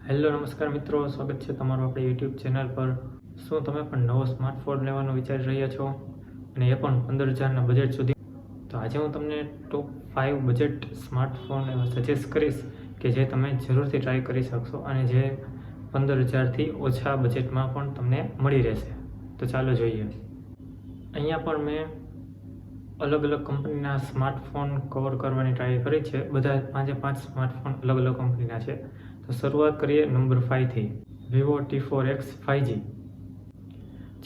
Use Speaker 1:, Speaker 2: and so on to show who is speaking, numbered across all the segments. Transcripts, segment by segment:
Speaker 1: Hello નમસ્કાર મિત્રો, સ્વાગત છે તમારું આપણી યુટ્યુબ ચેનલ પર। શું તમે પણ નવો સ્માર્ટફોન લેવાનો વિચારી રહ્યા છો અને એ પણ 15,000ના બજેટ સુધી? તો આજે હું તમને ટોપ 5 બજેટ સ્માર્ટફોન એવા સજેસ્ટ કરીશ કે જે તમે જરૂરથી ટ્રાય કરી શકશો અને જે 15,000થી ઓછા બજેટમાં પણ તમને મળી રહેશે। તો ચાલો જોઈએ। અહીંયા પણ મેં અલગ અલગ કંપનીના સ્માર્ટફોન કવર કરવાની ટ્રાય કરી છે। બધા 5 સ્માર્ટફોન અલગ અલગ કંપનીના છે। તો શરૂઆત કરીએ નંબર 5 થી। વિવો T4X 5G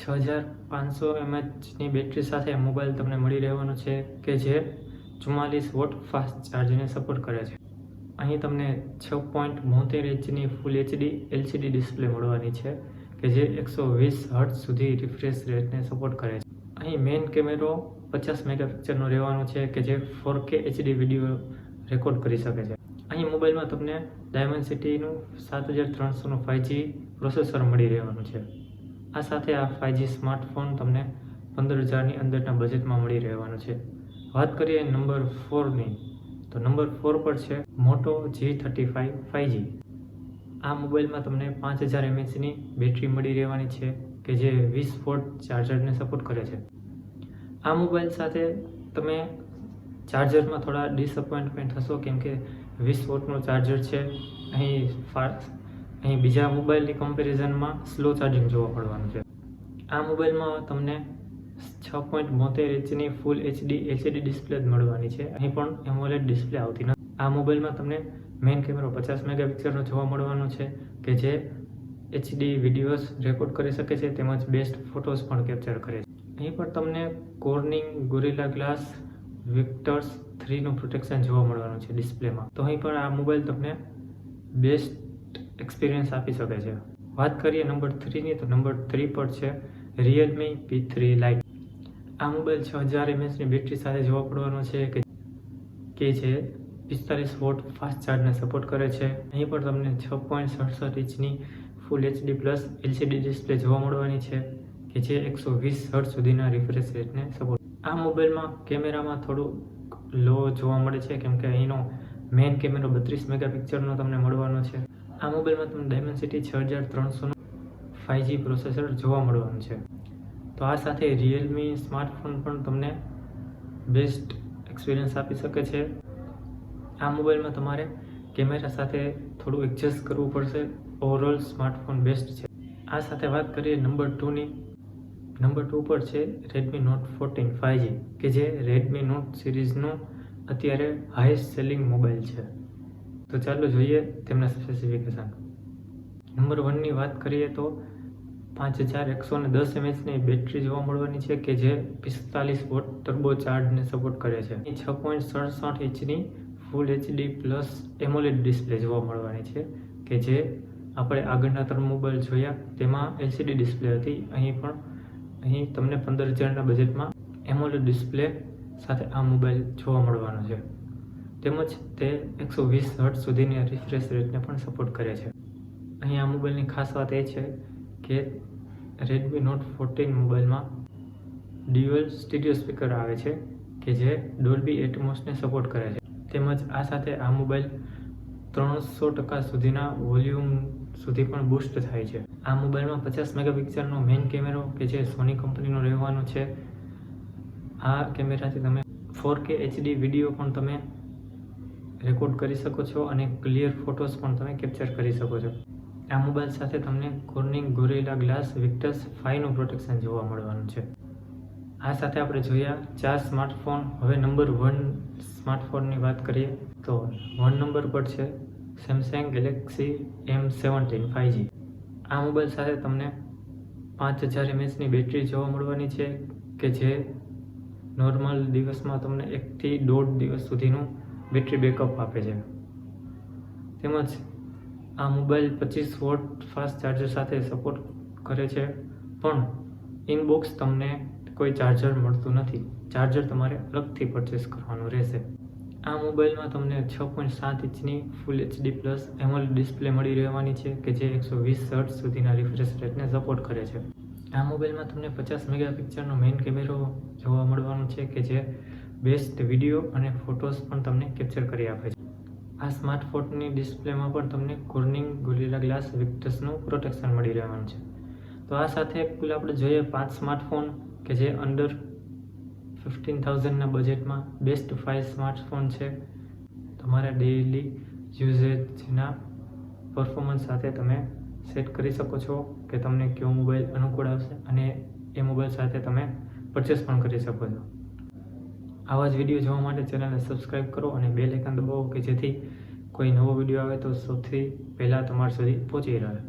Speaker 1: 6500 mAhની બેટરી સાથે મોબાઈલ તમને મળી રહેવાનો છે કે જે 44 વોટ ફાસ્ટ ચાર્જને સપોર્ટ કરે છે। અહીં તમને 6.72 ઇંચની ફૂલ HD LCD ડિસ્પ્લે મળવાની છે કે જે 120 હર્ટ્ઝ સુધી રિફ્રેશ રેટને સપોર્ટ કરે છે। અહીં મેઇન કેમેરો 50 મેગાપિક્સલનો રહેવાનો છે કે જે 4K HD વિડીયો રેકોર્ડ કરી શકે છે। અહીં મોબાઈલમાં તમને ડાયમેન્સિટીનું 7300નું 5G પ્રોસેસર મળી રહેવાનું છે। આ સાથે આ 5G સ્માર્ટફોન તમને 15,000ની અંદરના બજેટમાં મળી રહેવાનું છે। વાત કરીએ નંબર 4ની, તો નંબર 4 પર છે મોટો G35 5G। આ મોબાઈલમાં તમને 5000 mAhની બેટરી મળી રહેવાની છે કે જે 20 વોટ ચાર્જરને સપોર્ટ કરે છે। આ મોબાઈલ સાથે તમે ચાર્જરમાં થોડા ડિસઅપોઇન્ટમેન્ટ થશો કેમ કે 20 વોટનું ચાર્જર છે। અહીં બીજા મોબાઈલની કમ્પેરિઝનમાં સ્લો ચાર્જિંગ જોવા મળવાનું છે। આ મોબાઈલમાં તમને 6.72 ઇંચની ફૂલ HD LCD ડિસ્પ્લે મળવાની છે। અહીં પણ એમોલેડ ડિસ્પ્લે આવતી નથી। આ મોબાઈલમાં તમને મેઇન કેમેરો 50 મેગાપિક્સલનો જોવા મળવાનો છે કે જે HD વિડીયોઝ રેકોર્ડ કરી શકે છે તેમજ બેસ્ટ ફોટોઝ પણ કેપ્ચર કરે છે। અહીં પણ તમને કોર્નિંગ ગોરિલા ગ્લાસ વિક્ટર્સ 3નું પ્રોટેક્શન જોવા મળવાનું છે ડિસ્પ્લેમાં। તો અહીં પણ આ મોબાઈલ તમને બેસ્ટ એક્સપિરિયન્સ આપી શકે છે। વાત કરીએ નંબર 3ની, તો નંબર 3 પર છે Realme P3 Lite। આ મોબાઈલ 6000 mAhની બેટરી સાથે જોવા મળવાનો છે કે જે 45 વોટ ફાસ્ટ ચાર્જને સપોર્ટ કરે છે। અહીં પણ તમને 6.67 ઇંચની ફૂલ HD પ્લસ LCD ડિસ્પ્લે જોવા મળવાની છે કે જે 120 હર્ટ્ઝ સુધીના રિફ્રેશ રેટને સપોર્ટ। આ મોબાઈલમાં કેમેરામાં થોડું લો જોવા મળે છે કેમ કે અહીંનો મેઇન કેમેરો 32 મેગાપિક્સલનો તમને મળવાનો છે। આ મોબાઈલમાં તમને ડાયમેન્સિટી 6300નું 5G પ્રોસેસર જોવા મળવાનું છે। તો આ સાથે Realme સ્માર્ટફોન પણ તમને બેસ્ટ એક્સપિરિયન્સ આપી શકે છે। આ મોબાઈલમાં તમારે કેમેરા સાથે થોડું એડજસ્ટ કરવું પડશે। ઓવરઓલ સ્માર્ટફોન બેસ્ટ છે। આ સાથે વાત કરીએ નંબર 2ની। નંબર 2 પર છે Redmi Note 14 5G કે જે Redmi Note સિરીઝનું અત્યારે હાઈએસ્ટ સેલિંગ મોબાઈલ છે। તો ચાલો જોઈએ તેમના સ્પેસિફિકેશન। નંબર 1ની વાત કરીએ તો 5110 mAhની બેટરી જોવા મળવાની છે કે જે 45 વોટ ટર્બો ચાર્જને સપોર્ટ કરે છે। 6.67 ઇંચની ફૂલ HD પ્લસ એમોલેડ ડિસ્પ્લે જોવા મળવાની છે કે જે આપણે આગળના 3 મોબાઈલ જોયા તેમાં LCD ડિસ્પ્લે હતી। અહીં તમને 15,000ના બજેટમાં એમોલેડ ડિસ્પ્લે સાથે આ મોબાઈલ જોવા મળવાનો છે તેમજ તે 120 હર્ટ્ઝ સુધીની રિફ્રેશ રેટને પણ સપોર્ટ કરે છે। અહીં આ મોબાઈલની ખાસ વાત એ છે કે Redmi Note 14 મોબાઈલમાં ડ્યુઅલ સ્ટીરિયો સ્પીકર આવે છે કે જે Dolby Atmosને સપોર્ટ કરે છે તેમજ આ સાથે આ મોબાઈલ 300% સુધીના વોલ્યુમ સુધી પણ બૂસ્ટ થાય છે। આ મોબાઈલમાં 50 મેગાપિક્સલનો મેઇન કેમેરો કે જે સોની કંપનીનો રહેવાનો છે। આ કેમેરાથી તમે 4K HD વિડીયો પણ તમે રેકોર્ડ કરી શકો છો અને ક્લિયર ફોટોઝ પણ તમે કેપ્ચર કરી શકો છો। આ મોબાઈલ સાથે તમને કોર્નિંગ ગોરિલા ગ્લાસ વિક્ટર્સ 5નું પ્રોટેક્શન જોવા મળવાનું છે। આ સાથે આપણે જોયા 4 સ્માર્ટફોન। હવે નંબર 1 સ્માર્ટફોનની વાત કરીએ તો 1 નંબર પર છે Samsung Galaxy M17 5G। આ મોબાઈલ સાથે તમને 5000 mAhની બેટરી જોવા મળવાની છે કે જે નોર્મલ દિવસમાં તમને 1 થી 1.5 દિવસ સુધીનું બેટરી બેકઅપ આપે છે તેમજ આ મોબાઈલ 25 વોટ ફાસ્ટ ચાર્જર સાથે સપોર્ટ કરે છે પણ ઇનબોક્સ તમને કોઈ ચાર્જર મળતું નથી। ચાર્જર તમારે અલગથી પરચેસ કરવાનું રહેશે। આ મોબાઈલમાં તમને 6.7 ઇંચની ફૂલ HD પ્લસ એમોલેડ ડિસ્પ્લે મળી રહેવાની છે કે જે 120 હર્ટ્ઝ સુધીના રિફ્રેશ રેટને સપોર્ટ કરે છે। આ મોબાઈલમાં તમને 50 મેગાપિક્સલનો મેઇન કેમેરો જોવા મળવાનો છે કે જે બેસ્ટ વિડીયો અને ફોટોઝ પણ તમને કેપ્ચર કરી આપે છે। આ સ્માર્ટફોનની ડિસ્પ્લેમાં પણ તમને કોર્નિંગ ગોરિલા ગ્લાસ વિક્ટસનું પ્રોટેક્શન મળી રહેવાનું છે. તો આ સાથે કુલ આપણે જોઈએ 5 સ્માર્ટફોન કે જે અંડર 15,000ના બજેટમાં બેસ્ટ 5 સ્માર્ટફોન છે. તમારા ડેઇલી યુઝેજના પરફોર્મન્સ સાથે તમે સેટ કરી શકો છો કે તમને કયો મોબાઈલ અનુકૂળ આવશે અને એ મોબાઈલ સાથે તમે પરચેસ પણ કરી શકો છો. આવા જ વિડીયો જોવા માટે ચેનલને સબસ્ક્રાઈબ કરો અને બેલ આઇકન દબાવો કે જેથી કોઈ નવો વિડીયો આવે તો સૌથી પહેલાં તમારા સુધી પહોંચી રહે.